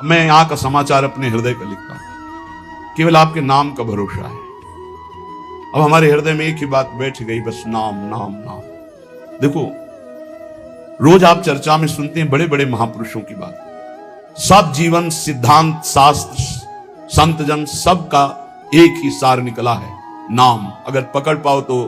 मैं यहां का समाचार अपने हृदय का लिखता हूं, केवल आपके नाम का भरोसा है। अब हमारे हृदय में एक ही बात बैठ गई, बस नाम नाम नाम। देखो, रोज आप चर्चा में सुनते हैं बड़े बड़े महापुरुषों की बात, सब जीवन सिद्धांत शास्त्र संत जन सबका एक ही सार निकला है, नाम। अगर पकड़ पाओ तो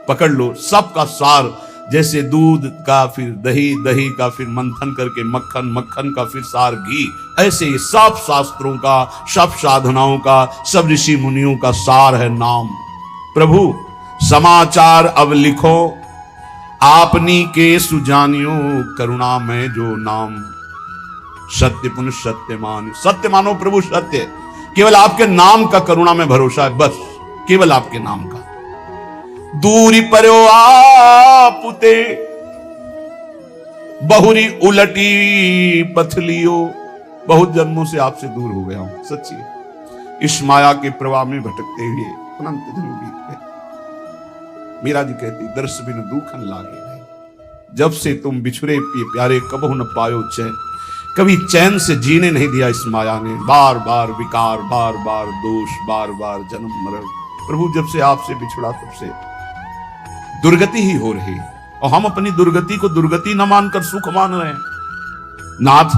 पकड़ लो, सबका सार। जैसे दूध का फिर दही, दही का फिर मंथन करके मक्खन, मक्खन का फिर सार घी, ऐसे ही सब शास्त्रों का, सब साधनाओं का, सब ऋषि मुनियों का सार है नाम। प्रभु समाचार अब लिखो, आपनी के सुजानियो, करुणा में जो नाम। सत्य पुनः सत्य मानो, सत्य मानो प्रभु सत्य। केवल आपके नाम का करुणा में भरोसा है, बस केवल आपके नाम का। दूरी पर्यो आपुते, बहुरी उलटी पथलियो। बहुत जन्मों से आपसे दूर हो गया हूं, सच्ची। इस माया के प्रवाह में भटकते हुए अनंत जन्म बीत गए। मीरा जी कहती, दर्श बिन दुखन लागे नहीं। जब से तुम बिछुरे प्यारे, कबहु न पायो चैन। कभी चैन से जीने नहीं दिया इस माया ने। बार बार विकार, बार बार दोष, बार बार जन्म मरण। प्रभु जब से आपसे बिछुड़ा तब से दुर्गति ही हो रही, और हम अपनी दुर्गति को दुर्गति न मानकर सुख मान रहे हैं। नाथ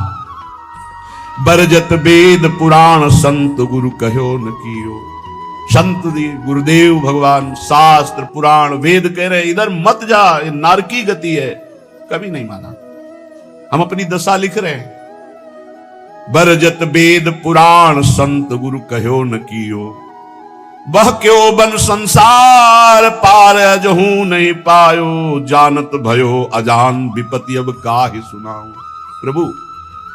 बरजत वेद पुराण, संत गुरु कहो न कियो। संत गुरुदेव भगवान शास्त्र पुराण वेद कह रहे इधर मत जा, ये नारकी गति है, कभी नहीं माना। हम अपनी दशा लिख रहे हैं। बरजत वेद पुराण, संत गुरु कहो न कियो। बह क्यों बन संसार पार, अजहू नहीं पायो। जानत भयो अजान, विपत्ति अब काहि सुनाऊं। प्रभु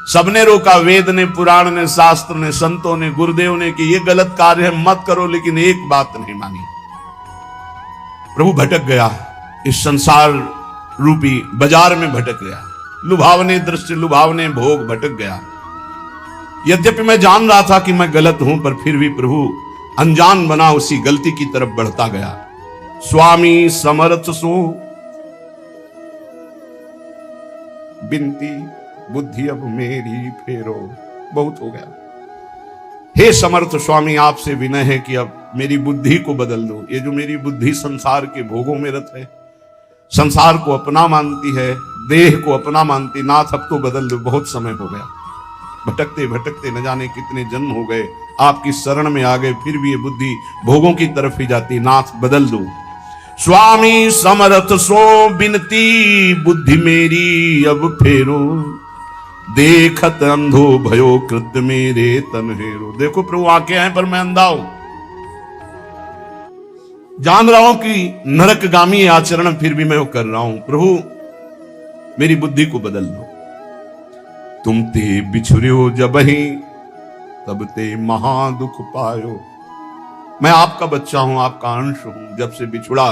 सबने रोका, वेद ने, पुराण ने, शास्त्र ने, संतों ने, गुरुदेव ने कि ये गलत कार्य है, मत करो, लेकिन एक बात नहीं मानी। प्रभु भटक गया, इस संसार रूपी बाजार में भटक गया। लुभावने दृश्य, लुभावने भोग, भटक गया। यद्यपि मैं जान रहा था कि मैं गलत हूं, पर फिर भी प्रभु अनजान बना उसी गलती की तरफ बढ़ता गया। स्वामी समर्थ सो बिनती, बुद्धि अब मेरी फेरो। बहुत हो गया, हे समर्थ स्वामी, आपसे विनय है कि अब मेरी बुद्धि को बदल दो। ये जो मेरी बुद्धि संसार के भोगों में रत है, संसार को अपना मानती है, देह को अपना मानती, नाथ अब तो बदल दो। बहुत समय हो गया, भटकते भटकते न जाने कितने जन्म हो गए, आपकी शरण में आ गए, फिर भी ये बुद्धि भोगों की तरफ ही जाती। नाथ बदल दो। स्वामी समर्थ सो बिनती, बुद्धि मेरी अब फेरो। देखत अंधो भयो कृत मेरे तन हेरो। देखो प्रभु आंखें हैं पर मैं अंधा हूं, जान रहा हूं कि नरकगामी आचरण फिर भी मैं वो कर रहा हूं। प्रभु मेरी बुद्धि को बदल दो। तुम ते बिछुर्यो जबहि, तब ते महा दुख पायो। मैं आपका बच्चा हूं, आपका अंश हूं। जब से बिछुड़ा,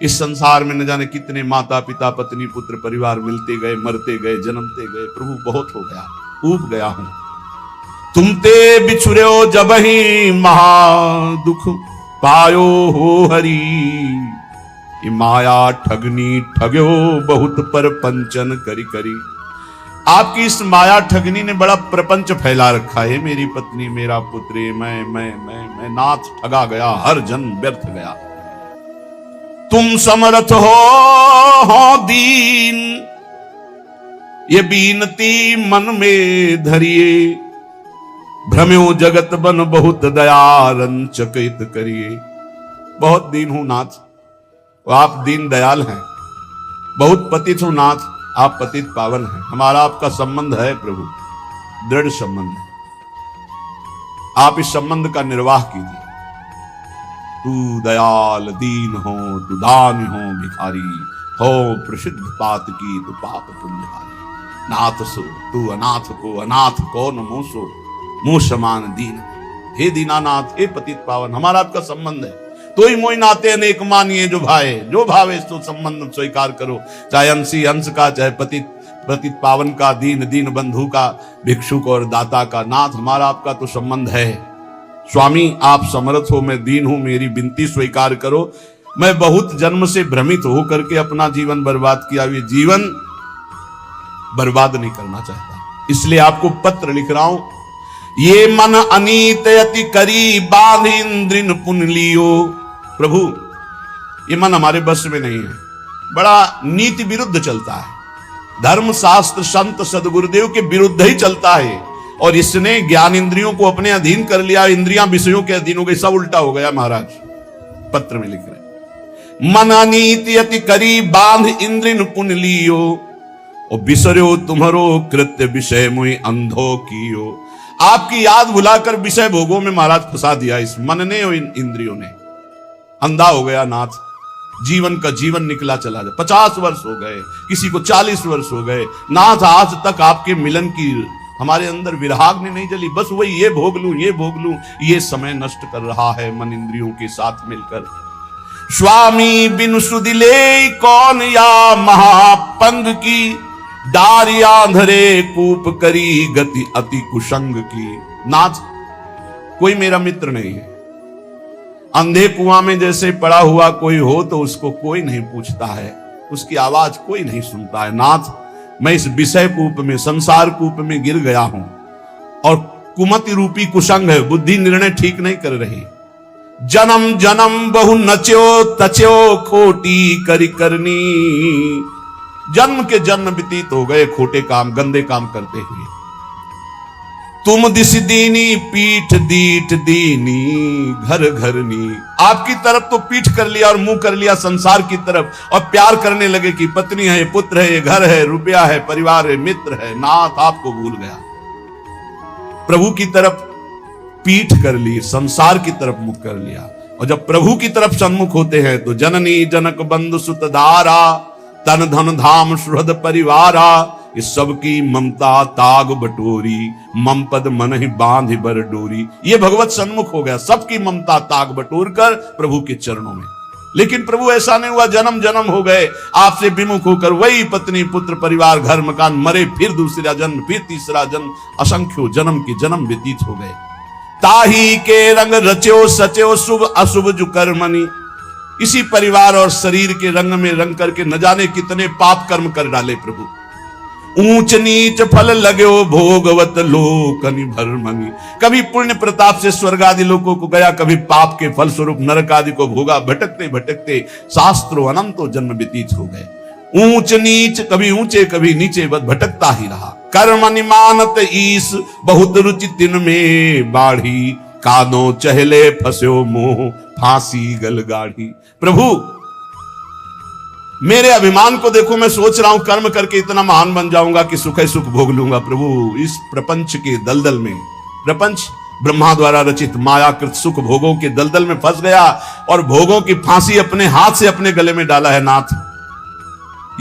इस संसार में न जाने कितने माता पिता, पत्नी, पुत्र, परिवार मिलते गए, मरते गए, जन्मते गए। प्रभु बहुत हो गया, ऊब गया हूं। तुम ते बिछुर्यो जबहि, महा दुख पायो हो हरि। ये माया ठगनी ठग्यो, बहुत पर पंचन करी करी। आपकी इस माया ठगनी ने बड़ा प्रपंच फैला रखा है। मेरी पत्नी, मेरा पुत्र, मैं नाथ ठगा गया, हर जन्म व्यर्थ गया। तुम समर्थ हो दीन, ये बीनती मन में धरिए। भ्रम्यो जगत बन बहुत दया, रंचकित करिए। बहुत दीन हूं नाथ, आप दीन दयाल हैं। बहुत पतित हूं नाथ, आप पतित पावन हैं। हमारा आपका संबंध है प्रभु, दृढ़ संबंध है। आप इस संबंध का निर्वाह कीजिए। तू दयाल दीन हो, तू दानी हो भिखारी हो, प्रसिद्ध पात की तू पाप पुण्यहारी। नाथ सो तू अनाथ को, अनाथ कौन मोसो, मुंह समान दीन। हे दीनानाथ, हे पतित पावन, हमारा आपका संबंध है। तो ही मोहि नाते अनेक मानिए, जो भाए जो भावे तो संबंध स्वीकार करो। चाहे अंशी अंश का, चाहे पतित पावन का, दीन दीन बंधु का, भिक्षुक और दाता का। नाथ हमारा आपका तो संबंध है। स्वामी आप समर्थ हो, मैं दीन हूं, मेरी विनती स्वीकार करो। मैं बहुत जन्म से भ्रमित होकर के अपना जीवन बर्बाद किया, ये जीवन बर्बाद नहीं करना चाहता, इसलिए आपको पत्र लिख रहा हूं। ये मन अनीत अति करी बांध इंद्रिन पुन लियो। प्रभु ये मन हमारे बस में नहीं है, बड़ा नीति विरुद्ध चलता है, धर्म शास्त्र संत सदगुरुदेव के विरुद्ध ही चलता है, और इसने ज्ञान इंद्रियों को अपने अधीन कर लिया, इंद्रियां विषयों के अधीन हो गई, सब उल्टा हो गया। महाराज पत्र में लिख रहे, मन अनीति अति करी बांध इंद्रिन पुन लियो, और बिसरो तुम्हारो कृत्य विषय मुई अंधो कियो। आपकी याद भुलाकर विषय भोगों में महाराज फंसा दिया इस मन ने और इन इंद्रियों ने। अंधा हो गया नाथ, जीवन का जीवन निकला चला जाए। 50 वर्ष हो गए, किसी को 40 वर्ष हो गए, नाथ आज तक आपके मिलन की हमारे अंदर विराग ने नहीं जली, बस वही ये भोग लूं ये भोग लूं, ये समय नष्ट कर रहा है मन इंद्रियों के साथ मिलकर। स्वामी बिनु सुदिले कौन या महापंग की, डारिया धरे कूप करी गति अति कुसंग की। नाथ कोई मेरा मित्र नहीं है, अंधे कुआं में जैसे पड़ा हुआ कोई हो तो उसको कोई नहीं पूछता है, उसकी आवाज कोई नहीं सुनता है। नाथ मैं इस विषय कूप में, संसार कूप में गिर गया हूं, और कुमति रूपी कुसंग है, बुद्धि निर्णय ठीक नहीं कर रही। जन्म जन्म बहु नच्यो तच्यो खोटी करी करनी, जन्म के जन्म व्यतीत हो गए खोटे काम गंदे काम करते हुए। तुम दिस दीनी पीठ दीठ दीनी घर घरनी, आपकी तरफ तो पीठ कर लिया और मुंह कर लिया संसार की तरफ, और प्यार करने लगे कि पत्नी है, पुत्र है, घर है, रुपया है, परिवार है, मित्र है। नाथ आपको भूल गया, प्रभु की तरफ पीठ कर ली, संसार की तरफ मुख कर लिया। और जब प्रभु की तरफ सन्मुख होते हैं तो जननी जनक बंधु सुत धारा, तन धन धाम सुहृद परिवारा, इस सबकी ममता ताग बटोरी, मम पद मन ही बांध बर डोरी। ये भगवत सन्मुख हो गया, सबकी ममता ताग बटोर कर प्रभु के चरणों में। लेकिन प्रभु ऐसा नहीं हुआ, जन्म जन्म हो गए आपसे विमुख होकर, वही पत्नी पुत्र परिवार घर मकान, मरे फिर दूसरा जन्म, फिर तीसरा जन्म, असंख्यों जन्म के जन्म व्यतीत हो गए। ताही के रंग रच्यो सच्यो शुभ अशुभ जु कर्मनि, इसी परिवार और शरीर के रंग में रंग करके न जाने कितने पाप कर्म कर डाले प्रभु। ऊंच नीच फल लगो भोगवत लोकनि भरमनि, कभी पुण्य प्रताप से स्वर्ग आदि लोकों को गया, कभी पाप के फल स्वरूप नरक आदि को भोगा। भटकते भटकते शास्त्रों अनंतों जन्म व्यतीत हो गए। ऊंच नीच, कभी ऊंचे कभी नीचे, बस भटकता ही रहा। कर्म निमानत ईस बहुत रुचि तिन में बाढ़ी, कादो चहले फस्यो मोह फांसी गल गाढ़ी। प्रभु मेरे अभिमान को देखो, मैं सोच रहा हूं कर्म करके इतना महान बन जाऊंगा कि सुख सुख भोग लूंगा। प्रभु इस प्रपंच के दलदल में, प्रपंच ब्रह्मा द्वारा रचित मायाकृत सुख भोगों के दलदल में फंस गया, और भोगों की फांसी अपने हाथ से अपने गले में डाला है। नाथ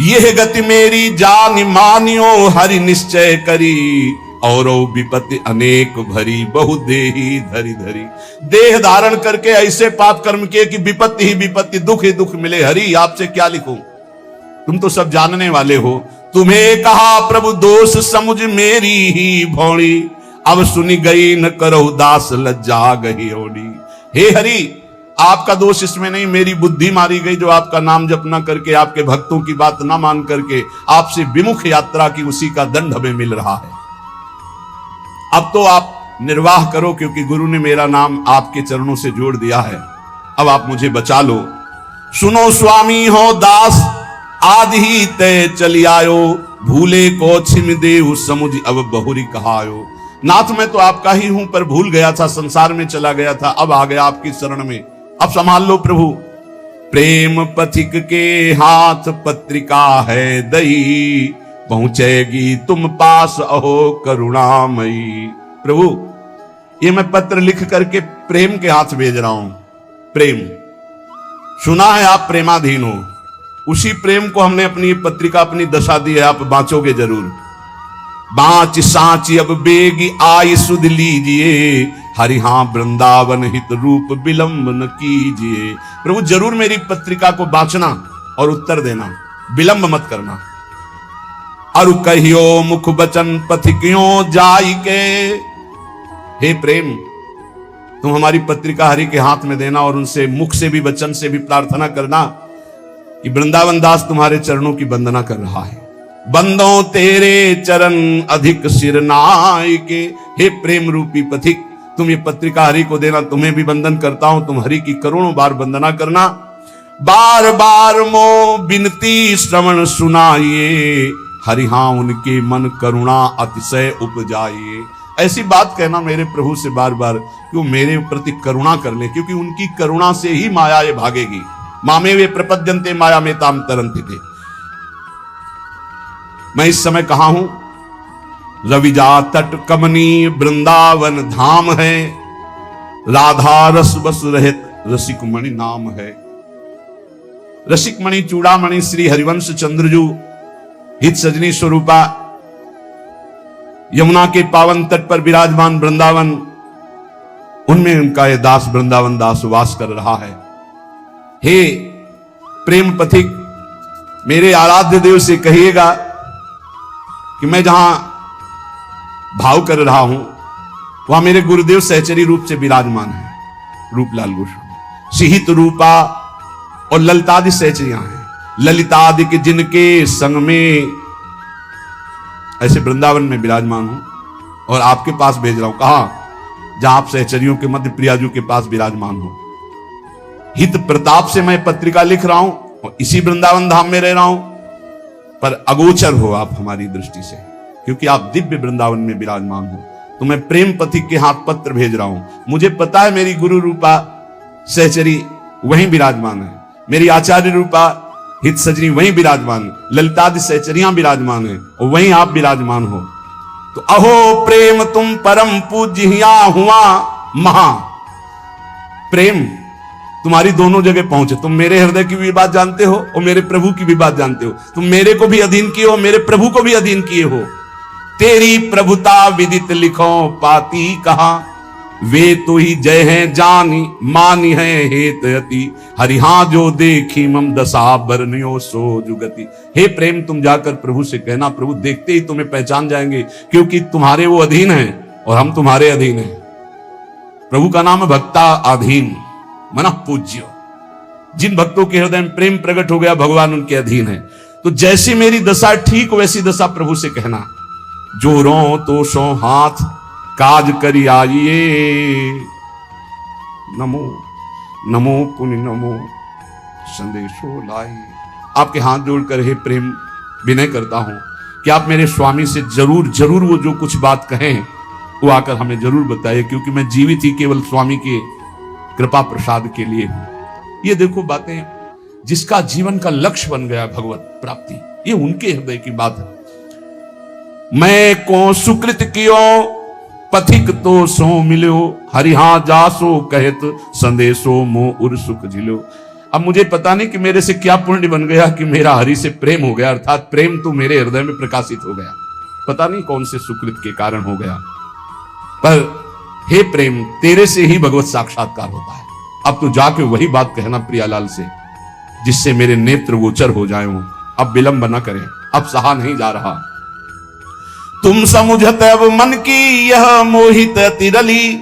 यह गति मेरी जान मानियो हरि निश्चय करी, और विपत्ति अनेक भरी बहु देही धरी धरी। देह धारण करके ऐसे पाप कर्म किए कि विपत्ति ही विपत्ति, दुख ही दुख मिले। हरि आपसे क्या लिखूं, तुम तो सब जानने वाले हो। तुम्हें कहा प्रभु दोष समुझ मेरी ही भौड़ी, अब सुनी गई न करो दास लज्जा गही ओढ़ी। हे हरि आपका दोष इसमें नहीं, मेरी बुद्धि मारी गई जो आपका नाम जप न करके, आपके भक्तों की बात न मान करके आपसे विमुख यात्रा की, उसी का दंड हमें मिल रहा है। अब तो आप निर्वाह करो, क्योंकि गुरु ने मेरा नाम आपके चरणों से जोड़ दिया है। अब आप मुझे बचा लो। सुनो स्वामी हो दास आदि ही तय चली आयो, भूले को छिम देहु समुझ अब बहुरी कहायो। नाथ मैं तो आपका ही हूं, पर भूल गया था, संसार में चला गया था, अब आ गया आपकी शरण में, अब संभाल लो प्रभु। प्रेम पथिक के हाथ पत्रिका है दई, पहुंचेगी तुम पास अहो करुणामयी। प्रभु ये मैं पत्र लिख करके प्रेम के हाथ भेज रहा हूं। प्रेम सुना है आप प्रेमाधीन हो, उसी प्रेम को हमने अपनी पत्रिका, अपनी दशा दी है, आप बांचोगे जरूर। बांच सांची अब बेगी आई सुध लीजिए, हरि हाँ वृंदावन हित रूप विलंब न कीजिए। प्रभु जरूर मेरी पत्रिका को बांचना और उत्तर देना, विलंब मत करना। अरु कहियो मुख बचन पथिकियों जाई के, हे प्रेम तुम हमारी पत्रिका हरि के हाथ में देना, और उनसे मुख से भी वचन से भी प्रार्थना करना कि वृंदावन दास तुम्हारे चरणों की वंदना कर रहा है। बंदों तेरे चरण अधिक सिरनाय के। हे प्रेम रूपी पथिक, तुम ये पत्रिका हरि को देना, तुम्हें भी वंदन करता हूं, तुम हरि की करोड़ों बार वंदना करना। बार बार मो बिनती श्रवण सुनाइए, हरि हाँ उनके मन करुणा अतिशय उपजाइए। ऐसी बात कहना मेरे प्रभु से बार बार कि वो मेरे प्रति करुणा कर ले, क्योंकि उनकी करुणा से ही माया ये भागेगी। मामे वे प्रपद्यन्ते माया में ताम तरन्ति थे। मैं इस समय कहां हूं? रविजा तट कमनी वृंदावन धाम है, राधा रस बस रहित रसिक मणि नाम है। रसिक मणि चूड़ामणि श्री हरिवंश चंद्रजू हित सजनी स्वरूपा यमुना के पावन तट पर विराजमान वृंदावन, उनमें उनका यह दास वृंदावन दास वास कर रहा है। हे प्रेम पथिक, मेरे आराध्य देव से कहिएगा कि मैं जहां भाव कर रहा हूं वहां मेरे गुरुदेव सहचरी रूप से विराजमान है, रूपलाल गोस्वामी। सिहित रूपा और ललितादि सहचरियां हैं, ललितादि के जिनके संग में ऐसे वृंदावन में विराजमान हूं और आपके पास भेज रहा हूं। कहा? जहां आप सहचरियों के मध्य प्रियाजू के पास विराजमान हो। हित प्रताप से मैं पत्रिका लिख रहा हूं और इसी वृंदावन धाम में रह रहा हूं, पर अगोचर हो आप हमारी दृष्टि से, क्योंकि आप दिव्य वृंदावन में विराजमान हो। तो मैं प्रेम पथिक के हाथ पत्र भेज रहा हूं। मुझे पता है मेरी गुरु रूपा सहचरी वहीं विराजमान है, मेरी आचार्य रूपा हित सजनी वहीं विराजमान, ललितादि सहचरियां विराजमान है और वहीं आप विराजमान हो। तो अहो प्रेम तुम परम पूज्य हुआ महा। प्रेम तुम्हारी दोनों जगह पहुंचे। तुम मेरे हृदय की भी बात जानते हो और मेरे प्रभु की भी बात जानते हो। तुम मेरे को भी अधीन किए हो, मेरे प्रभु को भी अधीन किए हो। तेरी प्रभुता विदित लिखो पाती कहा, वे तो ही जय हैं जानी मानी है हेतयति, हरिहा जो देखी मम दशा बरनियो सो जुगति। हे प्रेम, तुम जाकर प्रभु से कहना, प्रभु देखते ही तुम्हें पहचान जाएंगे, क्योंकि तुम्हारे वो अधीन हैं और हम तुम्हारे अधीन हैं। प्रभु का नाम है भक्ता अधीन मन पूज्य। जिन भक्तों के हृदय में प्रेम प्रकट हो गया, भगवान उनके अधीन है। तो जैसी मेरी दशा ठीक वैसी दशा प्रभु से कहना। जो रो तो सो हाथ काज करी आइए, नमो नमो पुनि नमो संदेशो लाई। आपके हाथ जोड़कर हे प्रेम विनय करता हूं कि आप मेरे स्वामी से जरूर जरूर वो जो कुछ बात कहें वो आकर हमें जरूर बताइए, क्योंकि मैं जीवित ही केवल स्वामी के कृपा प्रसाद के लिए हूं। ये देखो बातें, जिसका जीवन का लक्ष्य बन गया भगवत प्राप्ति, ये उनके हृदय की बात है। मैं को सुकृत कियो पथिक तो सो मिलो, हरिहा जासो कहत संदेशो मो उर सुख झिलो। अब मुझे पता नहीं कि मेरे से क्या पुण्य बन गया कि मेरा हरि से प्रेम हो गया, अर्थात प्रेम तो मेरे हृदय में प्रकाशित हो गया। पता नहीं कौन से सुकृत के कारण हो गया, पर हे प्रेम, तेरे से ही भगवत साक्षात्कार होता है। अब तो जाके वही बात कहना प्रियालाल से, जिससे मेरे नेत्र गोचर हो जाए। अब विलंब न करें, अब सहा नहीं जा रहा। तुम समुझत अब मन की यह मोहित तिरली,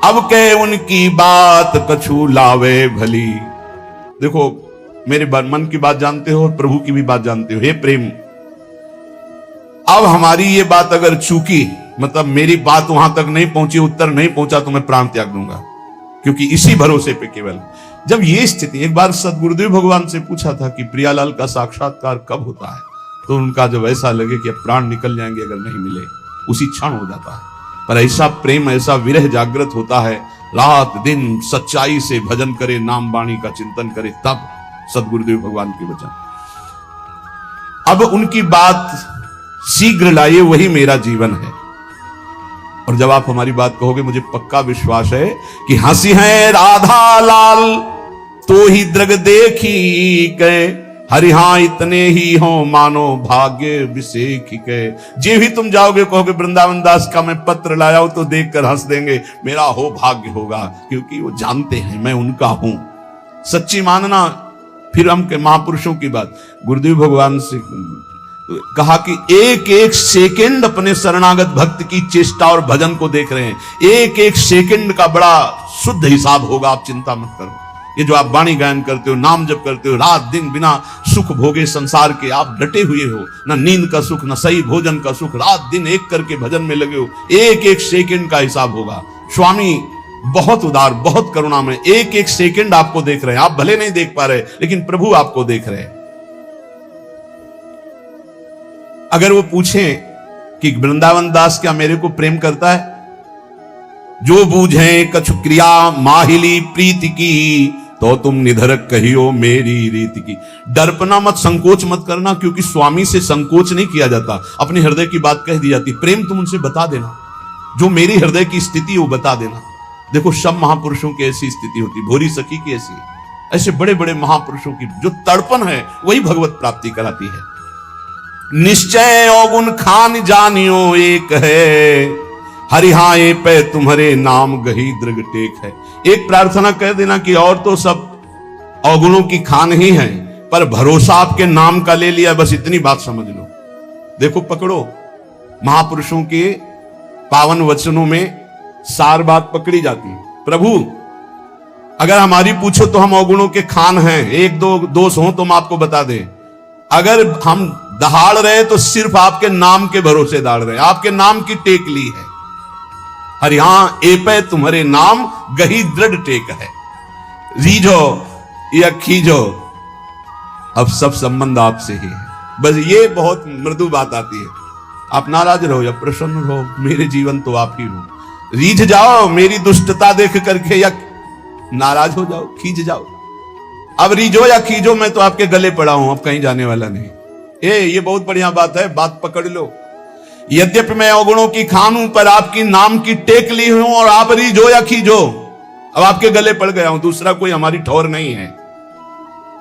अब कह उनकी बात कछु लावे भली। देखो, मेरे मन की बात जानते हो और प्रभु की भी बात जानते हो। हे प्रेम, अब हमारी ये बात अगर चूकी, मतलब मेरी बात वहां तक नहीं पहुंची, उत्तर नहीं पहुंचा, तो मैं प्राण त्याग दूंगा, क्योंकि इसी भरोसे पे केवल। जब ये स्थिति, एक बार सदगुरुदेव भगवान से पूछा था कि प्रियालाल का साक्षात्कार कब होता है, तो उनका जब ऐसा लगे कि अब प्राण निकल जाएंगे अगर नहीं मिले, उसी क्षण हो जाता है। पर ऐसा प्रेम, ऐसा विरह जागृत होता है, रात दिन सच्चाई से भजन करे, नाम वाणी का चिंतन करे, तब सदगुरुदेव भगवान के वचन। अब उनकी बात शीघ्र लाइए, वही मेरा जीवन है। और जब आप हमारी बात कहोगे, मुझे पक्का विश्वास है कि हंसी है राधा लाल तो ही द्रग देखी के, हरिहा इतने ही हो मानो भाग्य विषेख के। जे भी तुम जाओगे कहोगे वृंदावन दास का मैं पत्र लाया हूं, तो देखकर हंस देंगे, मेरा हो भाग्य होगा, क्योंकि वो जानते हैं मैं उनका हूं। सच्ची मानना। फिर हम के महापुरुषों की बात, गुरुदेव भगवान से कहा कि एक एक सेकंड अपने शरणागत भक्त की चेष्टा और भजन को देख रहे हैं। एक एक सेकंड का बड़ा शुद्ध हिसाब होगा, आप चिंता मत करो। ये जो आप वाणी गायन करते हो, नाम जप करते हो, रात दिन बिना सुख भोगे संसार के आप डटे हुए हो, ना नींद का सुख, ना सही भोजन का सुख, रात दिन एक करके भजन में लगे हो, एक एक सेकंड का हिसाब होगा। स्वामी बहुत उदार, बहुत करुणा में एक एक सेकंड आपको देख रहे हैं। आप भले नहीं देख पा रहे, लेकिन प्रभु आपको देख रहे हैं। अगर वो पूछे कि वृंदावन दास क्या मेरे को प्रेम करता है, जो बूझे कछु क्रिया माहिली प्रीति की, तो तुम निधर कहियो मेरी रीति की। डरपना मत, संकोच मत करना, क्योंकि स्वामी से संकोच नहीं किया जाता। अपने हृदय की बात कह दी जाती। प्रेम तुम उनसे बता देना, जो मेरी हृदय की स्थिति वो बता देना। देखो सब महापुरुषों की ऐसी स्थिति होती, भोरी सखी की ऐसी, ऐसे बड़े बड़े महापुरुषों की जो तड़पन है वही भगवत प्राप्ति कराती है। निश्चय अवगुण खान जानियो एक है, हरिहाए पे तुम्हारे नाम गही दृग टेक है। एक प्रार्थना कह देना कि और तो सब अवगुणों की खान ही है, पर भरोसा आपके नाम का ले लिया, बस इतनी बात समझ लो। देखो पकड़ो, महापुरुषों के पावन वचनों में सार बात पकड़ी जाती है। प्रभु अगर हमारी पूछो तो हम अवगुणों के खान हैं, एक दो दोष हो तो हम आपको बता दें। अगर हम दहाड़ रहे तो सिर्फ आपके नाम के भरोसे दाड़ रहे, आपके नाम की टेक ली है। हरि हाँ एपे तुम्हारे नाम गही दृढ़ टेक है। रीझो या खींचो, अब सब संबंध आपसे ही है। बस ये बहुत मृदु बात आती है। आप नाराज रहो या प्रसन्न रहो, मेरे जीवन तो आप ही हो। रीझ जाओ मेरी दुष्टता देख करके, या नाराज हो जाओ, खींच जाओ। अब रीझो या खींचो, मैं तो आपके गले पड़ा हूं, अब कहीं जाने वाला नहीं। ये बहुत बढ़िया बात है, बात पकड़ लो। यद्यपि मैं अवगुणों की खान हूं, पर आपकी नाम की टेक ली हूं, और आप रीझो या खींचो, अब आपके गले पड़ गया हूं। दूसरा कोई हमारी ठौर नहीं है।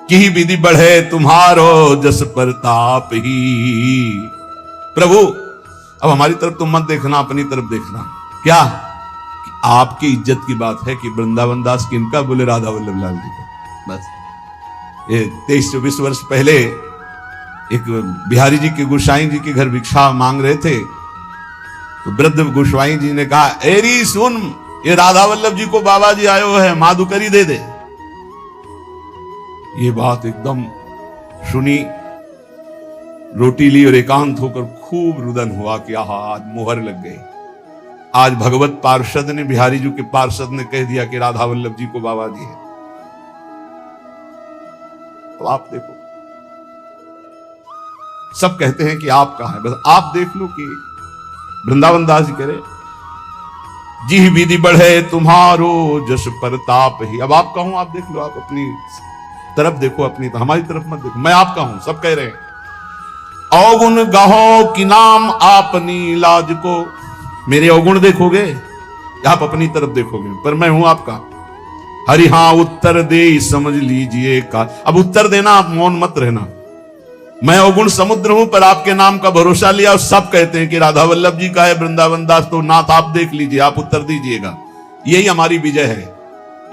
कि विधि बढ़े तुम्हारो जस प्रताप ही। प्रभु अब हमारी तरफ तुम मत देखना, अपनी तरफ देखना। क्या कि आपकी इज्जत की बात है कि वृंदावन दास किनका बोले, राधा वल्लभ लाल जी का। बस ये 23-24 वर्ष पहले एक बिहारी जी के गोसाई जी के घर भिक्षा मांग रहे थे, तो वृद्ध गोसाई जी ने कहा, एरी सुन, ये राधा वल्लभ जी को बाबा जी आयो है, माधुकरी दे दे। ये बात एकदम सुनी, रोटी ली और एकांत होकर खूब रुदन हुआ कि आहा आज मोहर लग गई। आज भगवत पार्षद ने, बिहारी जी के पार्षद ने कह दिया कि राधा वल्लभ जी को बाबा जी है। तो आप देखो, सब कहते हैं कि आपका है, बस आप देख लो कि वृंदावन दास जी कह रहे, जी विधि बढ़े तुम्हारो जस प्रताप ही। अब आपका हूं, आप देख लो, आप अपनी तरफ देखो, अपनी तो हमारी तरफ मत देखो। मैं आपका हूं, सब कह रहे हैं। अवगुण गाहो कि नाम आपनी लाज को। मेरे अवगुण देखोगे या आप अपनी तरफ देखोगे, पर मैं हूं आपका। हरि हां उत्तर दे समझ लीजिए का। अब उत्तर देना, आप मौन मत रहना। मैं अवगुण समुद्र हूं, पर आपके नाम का भरोसा लिया, और सब कहते हैं कि राधा वल्लभ जी का है वृंदावन दास, तो नाथ आप देख लीजिए, आप उत्तर दीजिएगा। यही हमारी विजय है,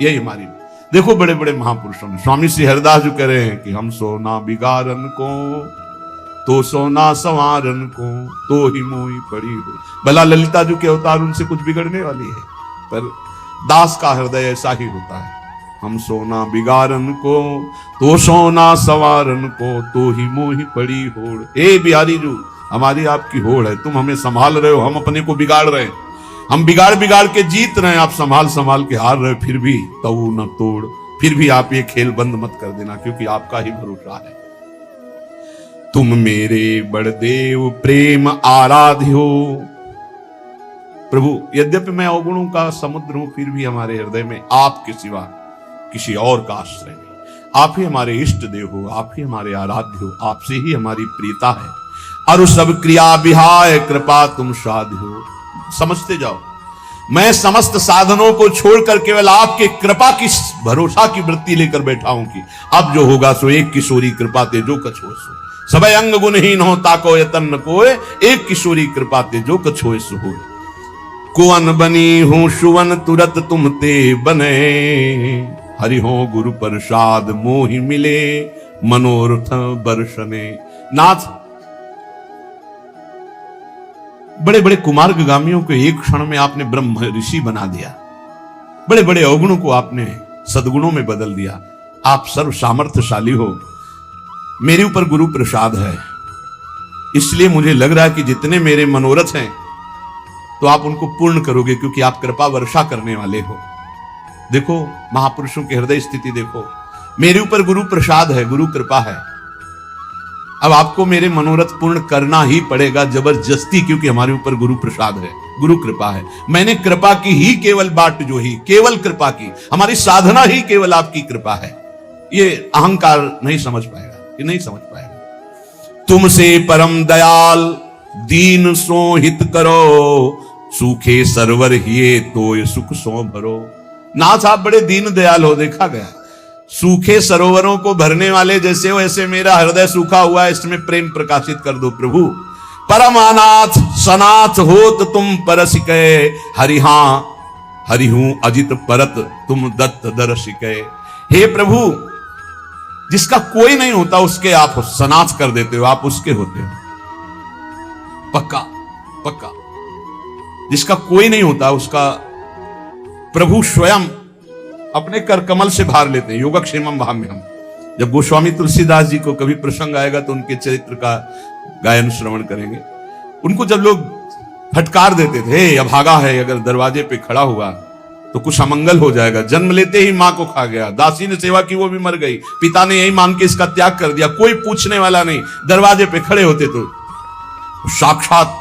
यही हमारी। देखो बड़े बड़े महापुरुषों ने, स्वामी श्री हरिदास जो कह रहे हैं कि हम सोना बिगारन को तो सोना संवारन को, तो ही मोही पड़ी हो। भला ललिता जी के अवतार उनसे कुछ बिगड़ने वाली है, पर दास का हृदय ऐसा ही होता है। हम सोना बिगारन को तो सोना संवारन को, तो ही मोही पड़ी होड़। ए बिहारी जी, हमारी आपकी होड़ है, तुम हमें संभाल रहे हो, हम अपने को बिगाड़ रहे हैं। हम बिगाड़ बिगाड़ के जीत रहे हैं, आप संभाल संभाल के हार रहे, फिर भी तऊ न तोड़। फिर भी आप ये खेल बंद मत कर देना, क्योंकि आपका ही भरोसा है। तुम मेरे बड़देव प्रेम आराध्य हो। प्रभु यद्यपि मैं अवगुणों का समुद्र हूं, फिर भी हमारे हृदय में आपके सिवा किसी और का आश्रय नहीं। आप ही हमारे इष्ट देव हो, आप ही हमारे आराध्य हो, आपसे ही हमारी प्रियता है। अरु सब क्रिया विहाय कृपा तुम साध्य हो। समझते जाओ, मैं समस्त साधनों को छोड़कर केवल आपके कृपा की भरोसा की वृत्ति लेकर बैठा हूं कि अब जो होगा सो एक किशोरी कृपा ते जो कछ हो सो। सबे अंग गुणहीन हो ताको यतन न कोय, एक किशोरी कृपा ते जो कछ होय सो होय। कुवन बनी हूं सुवन तुरत तुम ते बने, हरि हो गुरु प्रसाद मोहि मिले मनोरथ बरसने। नाथ बड़े बड़े कुमार्गामियों को एक क्षण में आपने ब्रह्म ऋषि बना दिया। बड़े बड़े अवगुणों को आपने सद्गुणों में बदल दिया। आप सर्व सामर्थ्यशाली हो, मेरे ऊपर गुरु प्रसाद है, इसलिए मुझे लग रहा है कि जितने मेरे मनोरथ हैं तो आप उनको पूर्ण करोगे, क्योंकि आप कृपा वर्षा करने वाले हो। देखो महापुरुषों की हृदय स्थिति देखो, मेरे ऊपर गुरु प्रसाद है, गुरु कृपा है। अब आपको मेरे मनोरथ पूर्ण करना ही पड़ेगा जबरदस्ती, क्योंकि हमारे ऊपर गुरु प्रसाद है, गुरु कृपा है। मैंने कृपा की ही केवल बाट जो ही, केवल कृपा की, हमारी साधना ही केवल आपकी कृपा है। ये अहंकार नहीं समझ पाएगा, ये नहीं समझ पाएगा। तुमसे परम दयाल दीन सो हित करो, सूखे सरवर हिये तो ये सुख सो भरो। नाथ आप बड़े दीन दयाल हो, देखा गया। सूखे सरोवरों को भरने वाले जैसे हो, ऐसे मेरा हृदय सूखा हुआ है, इसमें प्रेम प्रकाशित कर दो प्रभु। परम अनाथ सनाथ होत तुम परसिके, हरिहा हरिहूं अजित परत तुम दत्त दर्शिके। हे प्रभु, जिसका कोई नहीं होता उसके आप सनाथ कर देते हो, आप उसके होते हो। पक्का पक्का, जिसका कोई नहीं होता उसका प्रभु स्वयं अपने कर कमल से भार लेते हैं। योगक्षेमम भाम्यहम। जब गोस्वामी तुलसीदास जी को कभी प्रसंग आएगा तो उनके चरित्र का गायन श्रवण करेंगे। उनको जब लोग फटकार देते थे, अभागा है, अगर दरवाजे पे खड़ा हुआ तो कुछ अमंगल हो जाएगा, जन्म लेते ही मां को खा गया, दासी ने सेवा की वो भी मर गई, पिता ने यही मान के इसका त्याग कर दिया, कोई पूछने वाला नहीं, दरवाजे पे खड़े होते तो साक्षात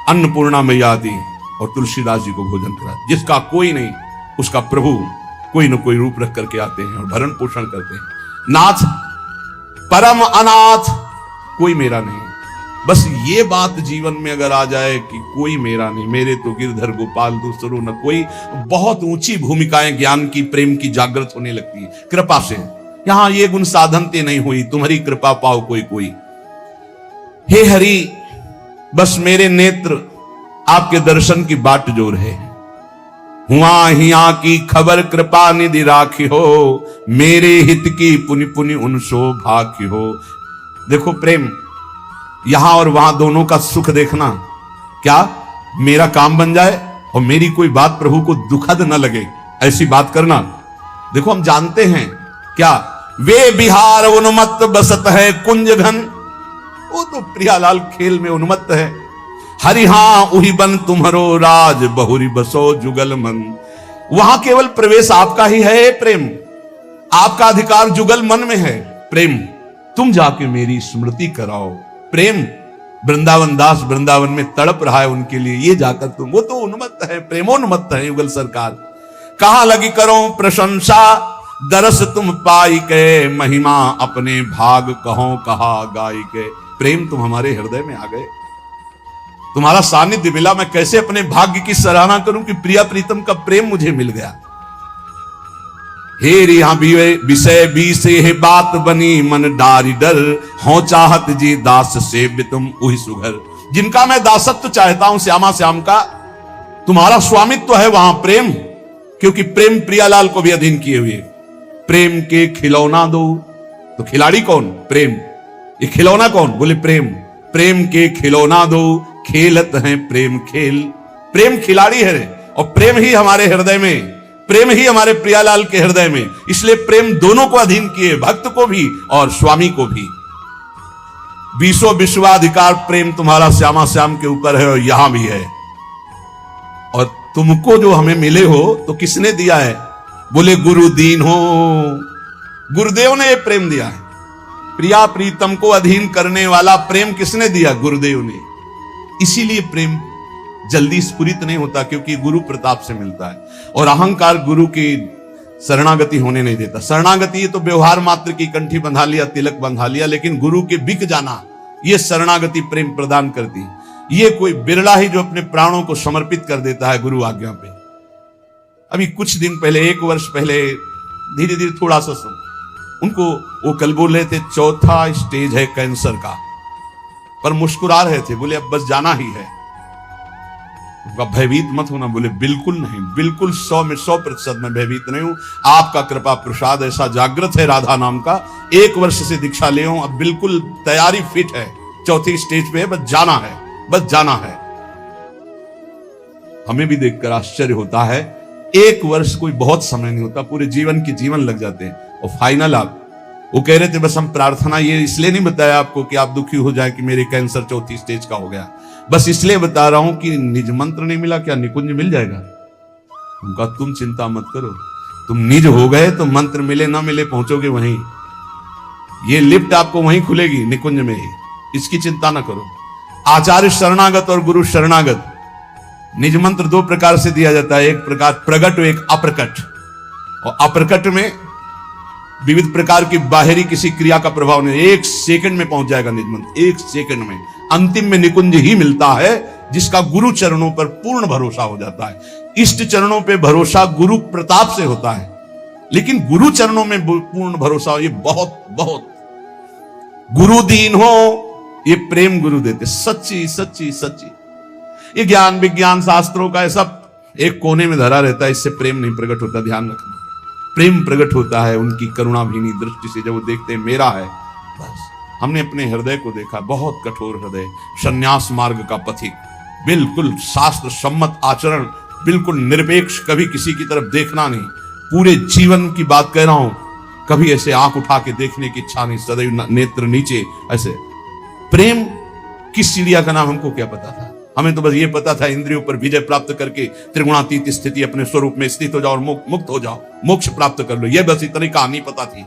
अन्नपूर्णा मैया आती और तुलसीदास जी को भोजन करा। जिसका कोई नहीं उसका प्रभु कोई न कोई रूप रख करके आते हैं और भरण पोषण करते हैं। नाथ परम अनाथ, कोई मेरा नहीं। बस ये बात जीवन में अगर आ जाए कि कोई मेरा नहीं, मेरे तो गिरधर गोपाल दूसरो न कोई, बहुत ऊंची भूमिकाएं ज्ञान की प्रेम की जागृत होने लगती है कृपा से। यहां ये गुण साधनते नहीं हुई, तुम्हारी कृपा पाओ कोई कोई। हे हरि, बस मेरे नेत्र आपके दर्शन की बाट जोर है। हुआ हिया की खबर कृपा निधि राखी हो, मेरे हित की पुनि पुनि उनसो भाखी हो। देखो प्रेम, यहां और वहां दोनों का सुख देखना, क्या मेरा काम बन जाए और मेरी कोई बात प्रभु को दुखद न लगे, ऐसी बात करना। देखो हम जानते हैं क्या, वे बिहार उन्मत्त बसत है कुंज घन, वो तो प्रियालाल खेल में उन्मत्त है। हरिहा उही बन तुम्हारो राज, बहुरी बसो जुगल मन। वहां केवल प्रवेश आपका ही है प्रेम, आपका अधिकार जुगल मन में है। प्रेम तुम जाके मेरी स्मृति कराओ। प्रेम वृंदावन दास वृंदावन में तड़प रहा है उनके लिए, ये जाकर तुम, वो तो उन्मत्त है, प्रेमोन्मत्त है युगल सरकार। कहां लगी करो प्रशंसा, दरस तुम पाई के, महिमा अपने भाग कहो कहा गाई के। प्रेम तुम हमारे हृदय में आ गए, तुम्हारा सानिध्य मिला, मैं कैसे अपने भाग्य की सराहना करूं कि प्रिया प्रीतम का प्रेम मुझे मिल गया। हे रिहा विषय बी से है बात बनी, मन डारी डर हो चाहत जी दास से तुम उही सुघर। जिनका मैं दासत्व चाहता हूं श्यामा श्याम का, तुम्हारा स्वामित्व है वहां प्रेम, क्योंकि प्रेम प्रियालाल को भी अधीन किए हुए। प्रेम के खिलौना दो, तो खिलाड़ी कौन? प्रेम। ये खिलौना कौन? बोले प्रेम। प्रेम के खिलौना दो, खेलत हैं प्रेम खेल। प्रेम खिलाड़ी है और प्रेम ही हमारे हृदय में, प्रेम ही हमारे प्रियालाल के हृदय में। इसलिए प्रेम दोनों को अधीन किए, भक्त को भी और स्वामी को भी। बीसों विश्वाधिकार प्रेम तुम्हारा श्यामा श्याम के ऊपर है और यहां भी है। और तुमको जो हमें मिले हो तो किसने दिया है? बोले गुरु दीन हो, गुरुदेव ने ये प्रेम दिया है। प्रिया प्रीतम को अधीन करने वाला प्रेम किसने दिया? गुरुदेव ने। इसीलिए प्रेम जल्दी स्फुरित नहीं होता, क्योंकि गुरु प्रताप से मिलता है। और अहंकार गुरु की शरणागति होने नहीं देता। शरणागति ये तो व्यवहार मात्र की, कंठी बंधा लिया, तिलक बंधा लिया, लेकिन गुरु के बिक जाना, ये शरणागति प्रेम प्रदान करती। ये कोई बिरला ही जो अपने प्राणों को समर्पित कर देता है गुरु आज्ञा पे। अभी कुछ दिन पहले, 1 वर्ष पहले, धीरे धीरे थोड़ा सा सुन, उनको वो कल बोल रहे थे 4था स्टेज है कैंसर का, पर मुस्कुरा रहे थे, बोले अब बस जाना ही है। भयभीत मत होना। बोले बिल्कुल नहीं, बिल्कुल 100 में 100% मैं भयभीत नहीं हूं। आपका कृपा प्रसाद ऐसा जागृत है राधा नाम का, 1 वर्ष से दीक्षा ले हूं, अब बिल्कुल तैयारी फिट है, 4थी स्टेज पे है, बस जाना है, बस जाना है। हमें भी देखकर आश्चर्य होता है 1 वर्ष कोई बहुत समय नहीं होता, पूरे जीवन के जीवन लग जाते हैं। और फाइनल आप वो कह रहे थे बस हम प्रार्थना ये इसलिए नहीं बताया आपको कि आप दुखी हो जाए कि मेरे कैंसर 4थी स्टेज का हो गया, बस इसलिए बता रहा हूं कि निज मंत्र नहीं मिला, क्या निकुंज मिल जाएगा? उनका तुम चिंता मत करो, तुम निज हो गए तो मंत्र मिले ना मिले पहुंचोगे वहीं, ये लिफ्ट आपको वहीं खुलेगी निकुंज में ही, इसकी चिंता ना करो। आचार्य शरणागत और गुरु शरणागत, निज मंत्र 2 प्रकार से दिया जाता है, एक प्रकार प्रकट और एक अप्रकट। और अप्रकट में विविध प्रकार की बाहरी किसी क्रिया का प्रभाव नहीं, 1 सेकंड में पहुंच जाएगा निज मंत्र, 1 सेकंड में। अंतिम में निकुंज ही मिलता है जिसका गुरु चरणों पर पूर्ण भरोसा हो जाता है। इष्ट चरणों पे भरोसा गुरु प्रताप से होता है, लेकिन गुरु चरणों में पूर्ण भरोसा ये बहुत बहुत गुरु दीन हो, ये प्रेम गुरु देते, सच्ची सच्ची सच्ची। ये ज्ञान विज्ञान शास्त्रों का सब एक कोने में धरा रहता है, इससे प्रेम नहीं प्रकट होता, ध्यान रखना। प्रेम प्रकट होता है उनकी करुणाभीनी दृष्टि से, जब वो देखते हैं मेरा है बस। हमने अपने हृदय को देखा, बहुत कठोर हृदय, संन्यास मार्ग का पथिक, बिल्कुल शास्त्र सम्मत आचरण, बिल्कुल निरपेक्ष, कभी किसी की तरफ देखना नहीं, पूरे जीवन की बात कह रहा हूं, कभी ऐसे आंख उठा के देखने की इच्छा नहीं, सदैव नेत्र नीचे ऐसे। प्रेम किस चिड़िया का नाम हमको क्या पता था? हमें तो बस ये पता था इंद्रियों पर विजय प्राप्त करके त्रिगुणातीत स्थिति अपने स्वरूप में स्थित हो जाओ और मुक्त हो जाओ, मोक्ष प्राप्त कर लो, ये बस इतनी कहानी पता थी।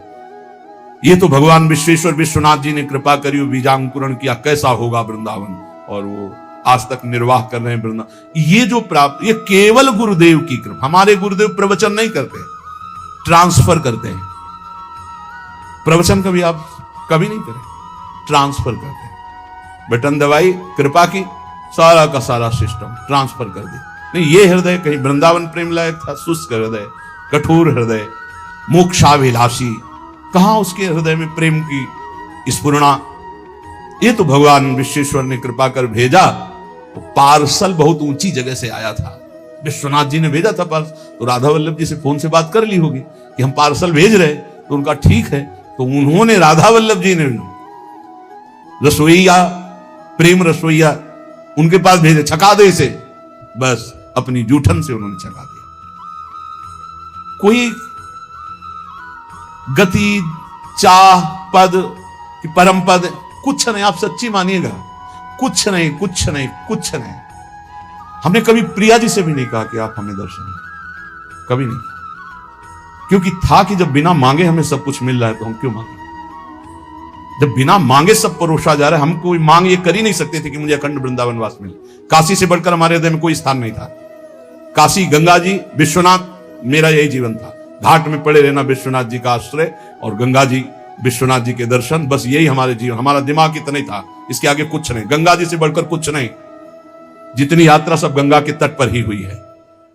ये तो भगवान विश्वेश्वर विश्वनाथ जी ने कृपा करी, बीजांकुरण किया, कैसा होगा वृंदावन, और वो आज तक निर्वाह कर रहे हैं वृंदावन। ये जो प्राप्त, ये केवल गुरुदेव की कृपा। हमारे गुरुदेव प्रवचन नहीं करते, ट्रांसफर करते हैं। प्रवचन कभी आप कभी नहीं करें, ट्रांसफर करते हैं। बटन दबाई, कृपा की, सारा का सारा सिस्टम ट्रांसफर कर दे। नहीं, ये हृदय कहीं वृंदावन प्रेम लायक था, शुष्क हृदय, कठोर हृदय, मोक्षाभिलाषी, कहां उसके हृदय में प्रेम की स्फुरणा? ये तो भगवान विश्वेश्वर ने कृपा कर भेजा, तो पार्सल बहुत ऊंची जगह से आया था, विश्वनाथ जी ने भेजा था पार्सल, तो राधा वल्लभ जी से फोन से बात कर ली होगी कि हम पार्सल भेज रहे, तो उनका ठीक है, तो उन्होंने राधा वल्लभ जी ने रसोईया, प्रेम रसोईया उनके पास भेजे, छका दे इसे, बस अपनी जूठन से उन्होंने छका दिया। कोई गति, चाह, पद, परम पद कुछ नहीं, आप सच्ची मानिएगा, कुछ नहीं, कुछ नहीं, कुछ नहीं। हमने कभी प्रिया जी से भी नहीं कहा कि आप हमें दर्शन दें, कभी नहीं, क्योंकि था कि जब बिना मांगे हमें सब कुछ मिल रहा है तो हम क्यों मांगे? जब बिना मांगे सब परोसा जा रहा है, हम कोई मांग ये कर ही नहीं सकते थे कि मुझे अखंड वृंदावन वास मिले। काशी से बढ़कर हमारे हृदय में कोई स्थान नहीं था। काशी, गंगा जी, विश्वनाथ, मेरा यही जीवन था। घाट में पड़े रहना, विश्वनाथ जी का आश्रय, और गंगा जी, विश्वनाथ जी के दर्शन, बस यही हमारे जीवन। हमारा दिमाग इतना ही था, इसके आगे कुछ नहीं, गंगा जी से बढ़कर कुछ नहीं। जितनी यात्रा सब गंगा के तट पर ही हुई है।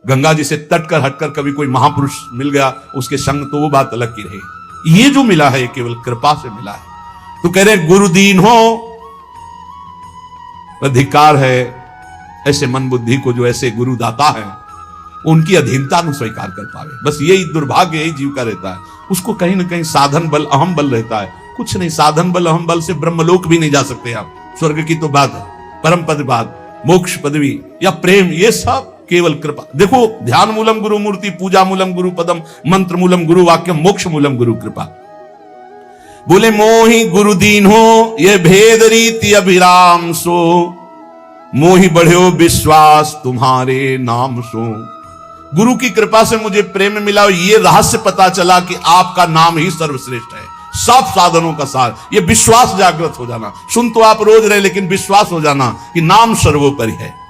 गंगा जी से तट कर हटकर कभी कोई महापुरुष मिल गया उसके संग, तो वो बात अलग की रही। ये जो मिला है केवल कृपा से मिला है। तो कह रहे गुरुदीन हो, अधिकार है ऐसे मन बुद्धि को, जो ऐसे गुरु दाता है उनकी अधीनता को स्वीकार कर पावे। बस यही दुर्भाग्य यही जीव का रहता है, उसको कहीं ना कहीं साधन बल, अहम बल रहता है। कुछ नहीं, साधन बल अहम बल से ब्रह्मलोक भी नहीं जा सकते आप, स्वर्ग की तो बात है, परम पद बात, मोक्ष पदवी या प्रेम, ये सब केवल कृपा। देखो, ध्यान मूलम गुरु मूर्ति, पूजा मूलम गुरु पदम, मंत्र मूलम गुरु वाक्य, मोक्ष मूलम गुरु कृपा। बोले मोहि गुरु दीन हो, ये भेद रीति अभिराम सो, मोहि बढ़्यो विश्वास तुम्हारे नाम सो। गुरु की कृपा से मुझे प्रेम मिला, ये रहस्य पता चला कि आपका नाम ही सर्वश्रेष्ठ है, सब साधनों का सार। ये विश्वास जागृत हो जाना, सुन तो आप रोज रहे, लेकिन विश्वास हो जाना कि नाम सर्वोपरि है।